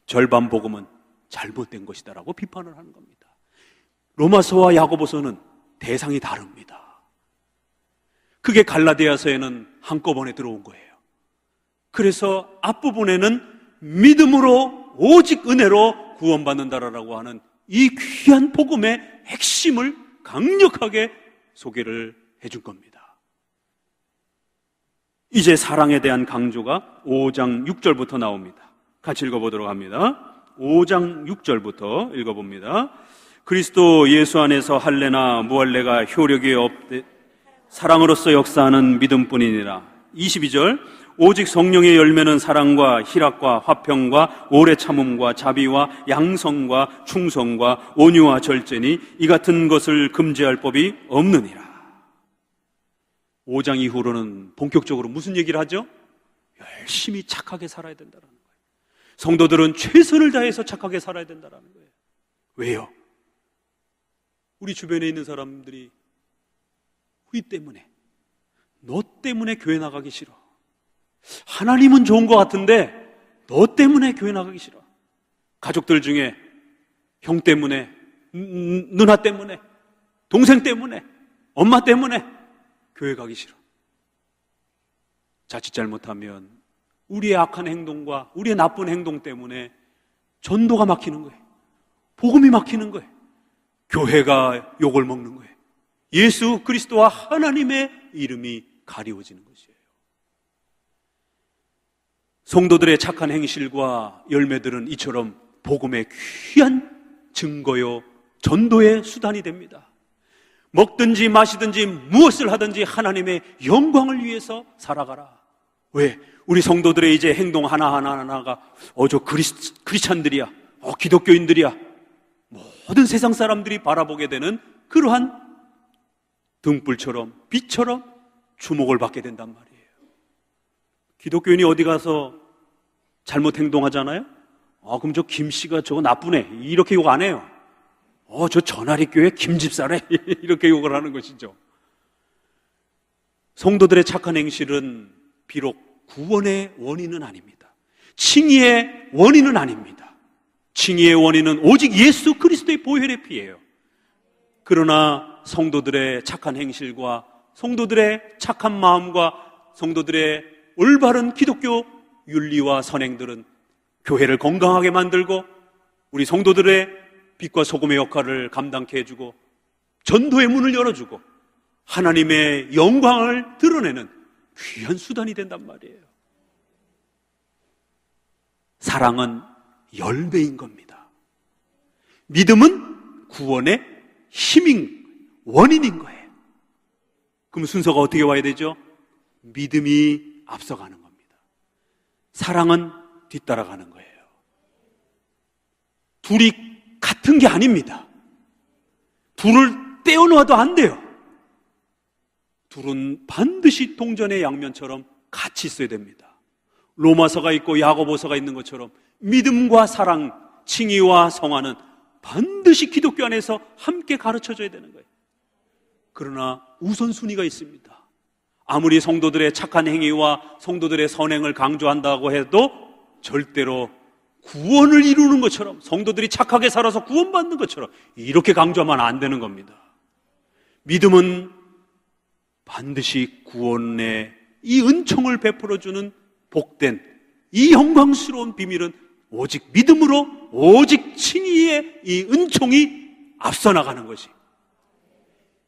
절반 복음은 잘못된 것이다라고 비판을 하는 겁니다. 로마서와 야고보서는 대상이 다릅니다. 그게 갈라디아서에는 한꺼번에 들어온 거예요. 그래서 앞부분에는 믿음으로 오직 은혜로 구원받는다라고 하는 이 귀한 복음의 핵심을 강력하게 소개를 해준 겁니다. 이제 사랑에 대한 강조가 5장 6절부터 나옵니다. 같이 읽어보도록 합니다. 5장 6절부터 읽어봅니다. 그리스도 예수 안에서 할례나 무할례가 효력이 없되 사랑으로서 역사하는 믿음뿐이니라. 22절 오직 성령의 열매는 사랑과 희락과 화평과 오래 참음과 자비와 양성과 충성과 온유와 절제니 이 같은 것을 금지할 법이 없느니라. 5장 이후로는 본격적으로 무슨 얘기를 하죠? 열심히 착하게 살아야 된다는 거예요. 성도들은 최선을 다해서 착하게 살아야 된다는 거예요. 왜요? 우리 주변에 있는 사람들이 우리 때문에, 너 때문에 교회 나가기 싫어. 하나님은 좋은 것 같은데 너 때문에 교회 나가기 싫어. 가족들 중에 형 때문에, 누나 때문에, 동생 때문에, 엄마 때문에 교회 가기 싫어. 자칫 잘못하면 우리의 악한 행동과 우리의 나쁜 행동 때문에 전도가 막히는 거예요. 복음이 막히는 거예요. 교회가 욕을 먹는 거예요. 예수 그리스도와 하나님의 이름이 가리워지는 것이에요. 성도들의 착한 행실과 열매들은 이처럼 복음의 귀한 증거요 전도의 수단이 됩니다. 먹든지 마시든지 무엇을 하든지 하나님의 영광을 위해서 살아가라. 왜? 우리 성도들의 이제 행동 하나하나가 저 크리스찬들이야, 기독교인들이야, 모든 세상 사람들이 바라보게 되는 그러한 등불처럼 빛처럼 주목을 받게 된단 말이에요. 기독교인이 어디 가서 잘못 행동하잖아요? 그럼 저 김 씨가 저거 나쁘네, 이렇게 욕 안 해요. 저 전하리 교회 김 집사래, 이렇게 욕을 하는 것이죠. 성도들의 착한 행실은 비록 구원의 원인은 아닙니다. 칭의의 원인은 아닙니다. 칭의의 원인은 오직 예수 그리스도의 보혈의 피예요. 그러나 성도들의 착한 행실과 성도들의 착한 마음과 성도들의 올바른 기독교 윤리와 선행들은 교회를 건강하게 만들고 우리 성도들의 빛과 소금의 역할을 감당케 해주고 전도의 문을 열어주고 하나님의 영광을 드러내는 귀한 수단이 된단 말이에요. 사랑은 열매인 겁니다. 믿음은 구원의 힘인 원인인 거예요. 그럼 순서가 어떻게 와야 되죠? 믿음이 앞서가는 겁니다. 사랑은 뒤따라가는 거예요. 둘이 같은 게 아닙니다. 둘을 떼어놓아도 안 돼요. 둘은 반드시 동전의 양면처럼 같이 있어야 됩니다. 로마서가 있고 야고보서가 있는 것처럼 믿음과 사랑, 칭의와 성화는 반드시 기독교 안에서 함께 가르쳐줘야 되는 거예요. 그러나 우선순위가 있습니다. 아무리 성도들의 착한 행위와 성도들의 선행을 강조한다고 해도 절대로 구원을 이루는 것처럼, 성도들이 착하게 살아서 구원받는 것처럼 이렇게 강조하면 안 되는 겁니다. 믿음은 반드시 구원의 이 은총을 베풀어주는 복된 이 영광스러운 비밀은 오직 믿음으로, 오직 칭의의 이 은총이 앞서 나가는 것이,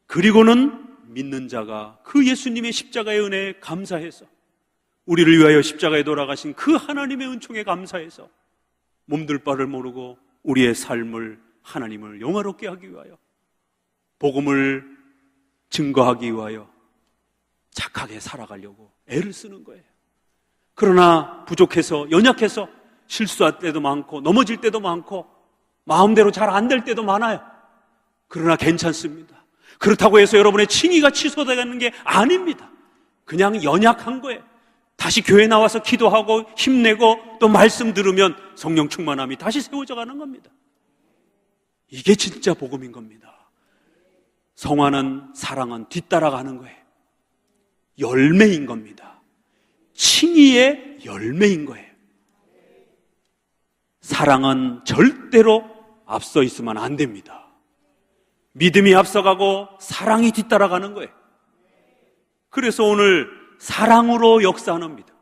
그리고는 믿는 자가 그 예수님의 십자가의 은혜에 감사해서, 우리를 위하여 십자가에 돌아가신 그 하나님의 은총에 감사해서 몸둘 바를 모르고 우리의 삶을 하나님을 영화롭게 하기 위하여, 복음을 증거하기 위하여 착하게 살아가려고 애를 쓰는 거예요. 그러나 부족해서, 연약해서 실수할 때도 많고 넘어질 때도 많고 마음대로 잘 안 될 때도 많아요. 그러나 괜찮습니다. 그렇다고 해서 여러분의 칭의가 취소되는 게 아닙니다. 그냥 연약한 거예요. 다시 교회 나와서 기도하고 힘내고 또 말씀 들으면 성령 충만함이 다시 세워져 가는 겁니다. 이게 진짜 복음인 겁니다. 성화는, 사랑은 뒤따라가는 거예요. 열매인 겁니다. 칭의의 열매인 거예요. 사랑은 절대로 앞서 있으면 안 됩니다. 믿음이 앞서가고 사랑이 뒤따라가는 거예요. 그래서 오늘 사랑으로 역사하는 믿음.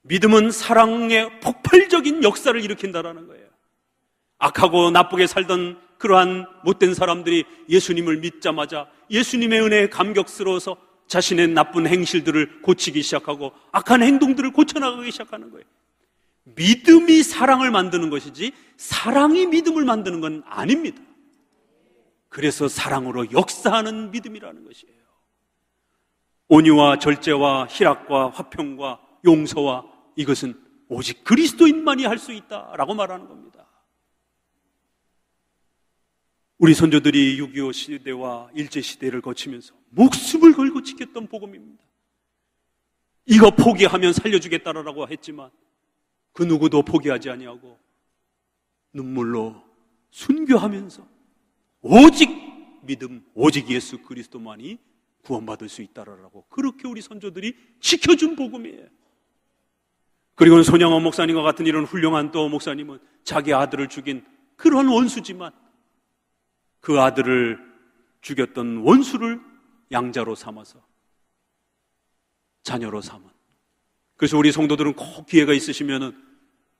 믿음은 사랑의 폭발적인 역사를 일으킨다라는 거예요. 악하고 나쁘게 살던 그러한 못된 사람들이 예수님을 믿자마자 예수님의 은혜에 감격스러워서 자신의 나쁜 행실들을 고치기 시작하고 악한 행동들을 고쳐나가기 시작하는 거예요. 믿음이 사랑을 만드는 것이지 사랑이 믿음을 만드는 건 아닙니다. 그래서 사랑으로 역사하는 믿음이라는 것이에요. 온유와 절제와 희락과 화평과 용서와 이것은 오직 그리스도인만이 할 수 있다라고 말하는 겁니다. 우리 선조들이 6.25 시대와 일제시대를 거치면서 목숨을 걸고 지켰던 복음입니다. 이거 포기하면 살려주겠다라고 했지만 그 누구도 포기하지 아니하고 눈물로 순교하면서 오직 믿음, 오직 예수 그리스도만이 구원받을 수 있다라고 그렇게 우리 선조들이 지켜준 복음이에요. 그리고 손양원 목사님과 같은 이런 훌륭한 또 목사님은 자기 아들을 죽인 그런 원수지만 그 아들을 죽였던 원수를 양자로 삼아서 자녀로 삼은. 그래서 우리 성도들은 꼭 기회가 있으시면은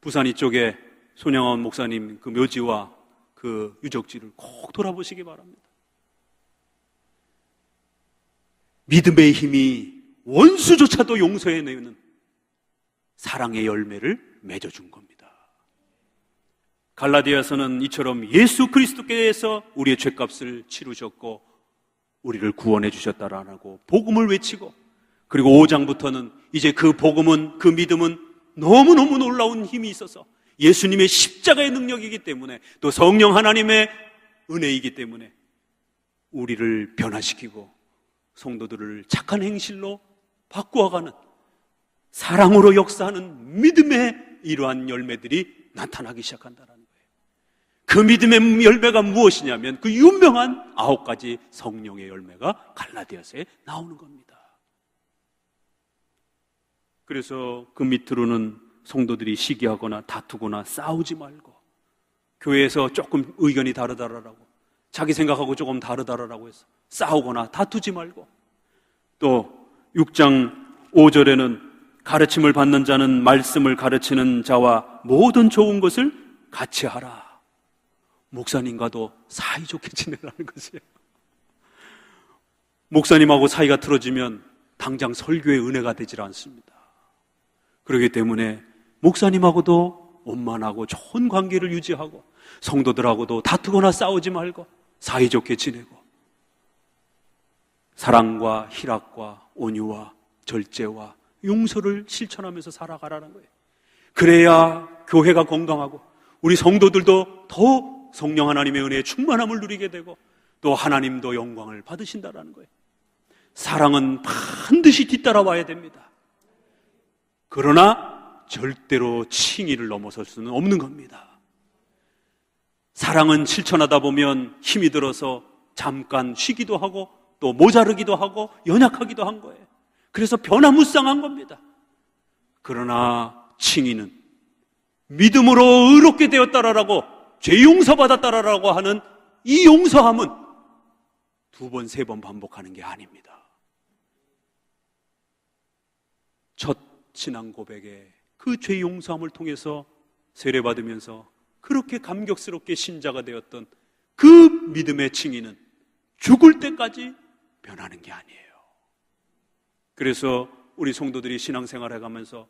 부산 이쪽에 손양원 목사님 그 묘지와 그 유적지를 꼭 돌아보시기 바랍니다. 믿음의 힘이 원수조차도 용서해내는 사랑의 열매를 맺어준 겁니다. 갈라디아서는 이처럼 예수 그리스도께서 우리의 죄값을 치르셨고 우리를 구원해 주셨다라고 복음을 외치고, 그리고 5장부터는 이제 그 복음은, 그 믿음은 너무너무 놀라운 힘이 있어서 예수님의 십자가의 능력이기 때문에 또 성령 하나님의 은혜이기 때문에 우리를 변화시키고 성도들을 착한 행실로 바꾸어가는, 사랑으로 역사하는 믿음의 이러한 열매들이 나타나기 시작한다는 거예요. 그 믿음의 열매가 무엇이냐면 그 유명한 9가지 성령의 열매가 갈라디아서에 나오는 겁니다. 그래서 그 밑으로는 성도들이 시기하거나 다투거나 싸우지 말고, 교회에서 조금 의견이 다르다라고, 자기 생각하고 조금 다르다라고 해서 싸우거나 다투지 말고, 또 6장 5절에는 가르침을 받는 자는 말씀을 가르치는 자와 모든 좋은 것을 같이 하라. 목사님과도 사이좋게 지내라는 것이에요. 목사님하고 사이가 틀어지면 당장 설교의 은혜가 되질 않습니다. 그렇기 때문에 목사님하고도 원만하고 좋은 관계를 유지하고 성도들하고도 다투거나 싸우지 말고 사이좋게 지내고 사랑과 희락과 온유와 절제와 용서를 실천하면서 살아가라는 거예요. 그래야 교회가 건강하고 우리 성도들도 더 성령 하나님의 은혜의 충만함을 누리게 되고 또 하나님도 영광을 받으신다라는 거예요. 사랑은 반드시 뒤따라와야 됩니다. 그러나 절대로 칭의를 넘어설 수는 없는 겁니다. 사랑은 실천하다 보면 힘이 들어서 잠깐 쉬기도 하고 또 모자르기도 하고 연약하기도 한 거예요. 그래서 변화무쌍한 겁니다. 그러나 칭의는 믿음으로 의롭게 되었다라고, 죄 용서받았다라고 하는 이 용서함은 2번, 3번 반복하는 게 아닙니다. 첫 신앙 고백에 그 죄 용서함을 통해서 세례받으면서 그렇게 감격스럽게 신자가 되었던 그 믿음의 칭의는 죽을 때까지 변하는 게 아니에요. 그래서 우리 성도들이 신앙생활을 해가면서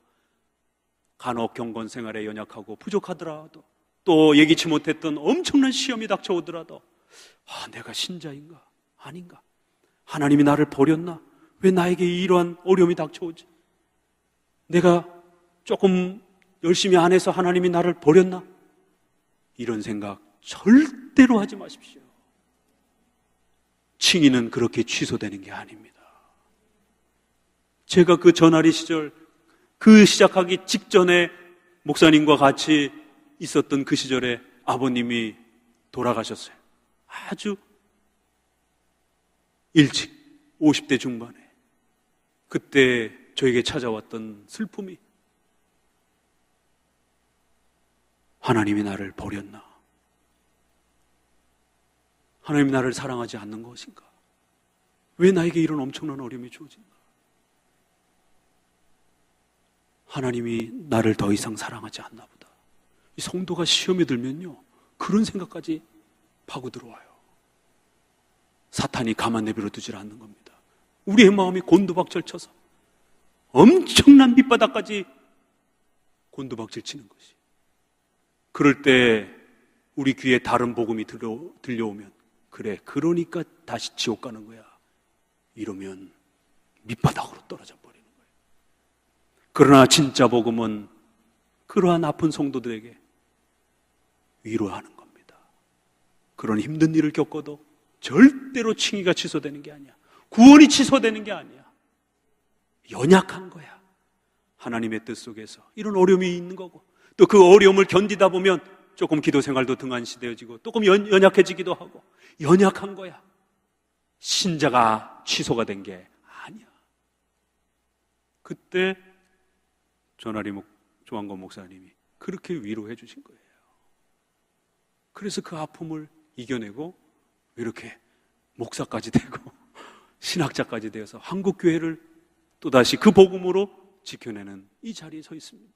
간혹 경건 생활에 연약하고 부족하더라도 또 예기치 못했던 엄청난 시험이 닥쳐오더라도 내가 신자인가? 아닌가? 하나님이 나를 버렸나? 왜 나에게 이러한 어려움이 닥쳐오지? 내가 조금 열심히 안 해서 하나님이 나를 버렸나? 이런 생각 절대로 하지 마십시오. 칭의는 그렇게 취소되는 게 아닙니다. 제가 그 전하리 시절, 그 시작하기 직전에 목사님과 같이 있었던 그 시절에 아버님이 돌아가셨어요. 아주 일찍 50대 중반에. 그때 저에게 찾아왔던 슬픔이, 하나님이 나를 버렸나? 하나님이 나를 사랑하지 않는 것인가? 왜 나에게 이런 엄청난 어려움이 주어진가? 하나님이 나를 더 이상 사랑하지 않나 보다. 이 성도가 시험에 들면요, 그런 생각까지 파고들어와요. 사탄이 가만 내버려 두질 않는 겁니다. 우리의 마음이 곤두박질 쳐서 엄청난 밑바닥까지 곤두박질 치는 것이. 그럴 때 우리 귀에 다른 복음이 들려오면, 그래, 그러니까 다시 지옥 가는 거야, 이러면 밑바닥으로 떨어져 버리는 거예요. 그러나 진짜 복음은 그러한 아픈 성도들에게 위로하는 겁니다. 그런 힘든 일을 겪어도 절대로 칭의가 취소되는 게 아니야. 구원이 취소되는 게 아니야. 연약한 거야. 하나님의 뜻 속에서 이런 어려움이 있는 거고, 또 그 어려움을 견디다 보면 조금 기도 생활도 등한시되어지고 조금 연약해지기도 하고, 연약한 거야. 신자가 취소가 된 게 아니야. 그때 조한권 목사님이 그렇게 위로해 주신 거예요. 그래서 그 아픔을 이겨내고 이렇게 목사까지 되고 신학자까지 되어서 한국교회를 또다시 그 복음으로 지켜내는 이 자리에 서 있습니다.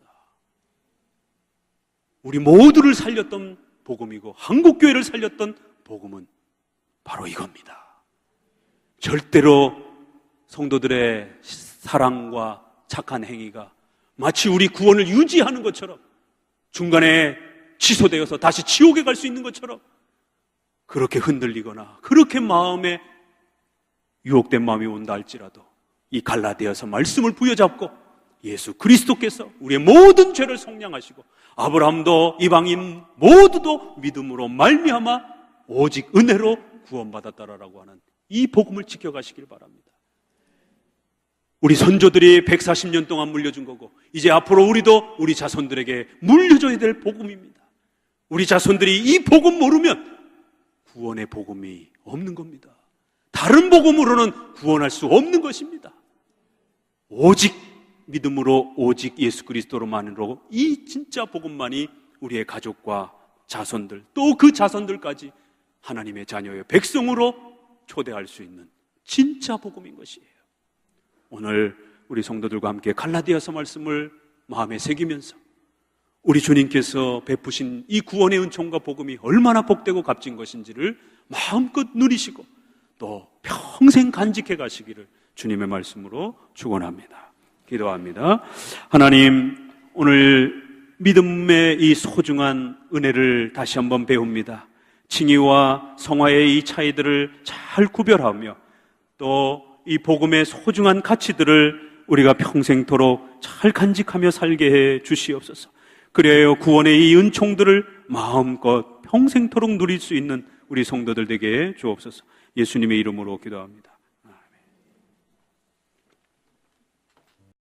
우리 모두를 살렸던 복음이고 한국교회를 살렸던 복음은 바로 이겁니다. 절대로 성도들의 사랑과 착한 행위가 마치 우리 구원을 유지하는 것처럼, 중간에 취소되어서 다시 지옥에 갈 수 있는 것처럼 그렇게 흔들리거나 그렇게 마음에 유혹된 마음이 온다 할지라도, 이 갈라디아서 말씀을 부여잡고 예수 그리스도께서 우리의 모든 죄를 속량하시고 아브라함도 이방인 모두도 믿음으로 말미암아 오직 은혜로 구원받았다라고 하는 이 복음을 지켜가시길 바랍니다. 우리 선조들이 140년 동안 물려준 거고, 이제 앞으로 우리도 우리 자손들에게 물려줘야 될 복음입니다. 우리 자손들이 이 복음 모르면 구원의 복음이 없는 겁니다. 다른 복음으로는 구원할 수 없는 것입니다. 오직 믿음으로, 오직 예수 그리스도로만으로 이 진짜 복음만이 우리의 가족과 자손들, 또 그 자손들까지 하나님의 자녀의 백성으로 초대할 수 있는 진짜 복음인 것이에요. 오늘 우리 성도들과 함께 갈라디아서 말씀을 마음에 새기면서 우리 주님께서 베푸신 이 구원의 은총과 복음이 얼마나 복되고 값진 것인지를 마음껏 누리시고 또 평생 간직해 가시기를 주님의 말씀으로 축원합니다. 기도합니다. 하나님, 오늘 믿음의 이 소중한 은혜를 다시 한번 배웁니다. 칭의와 성화의 이 차이들을 잘 구별하며 또 이 복음의 소중한 가치들을 우리가 평생토록 잘 간직하며 살게 해 주시옵소서. 그래야 구원의 이 은총들을 마음껏 평생토록 누릴 수 있는 우리 성도들 되게 주옵소서. 예수님의 이름으로 기도합니다.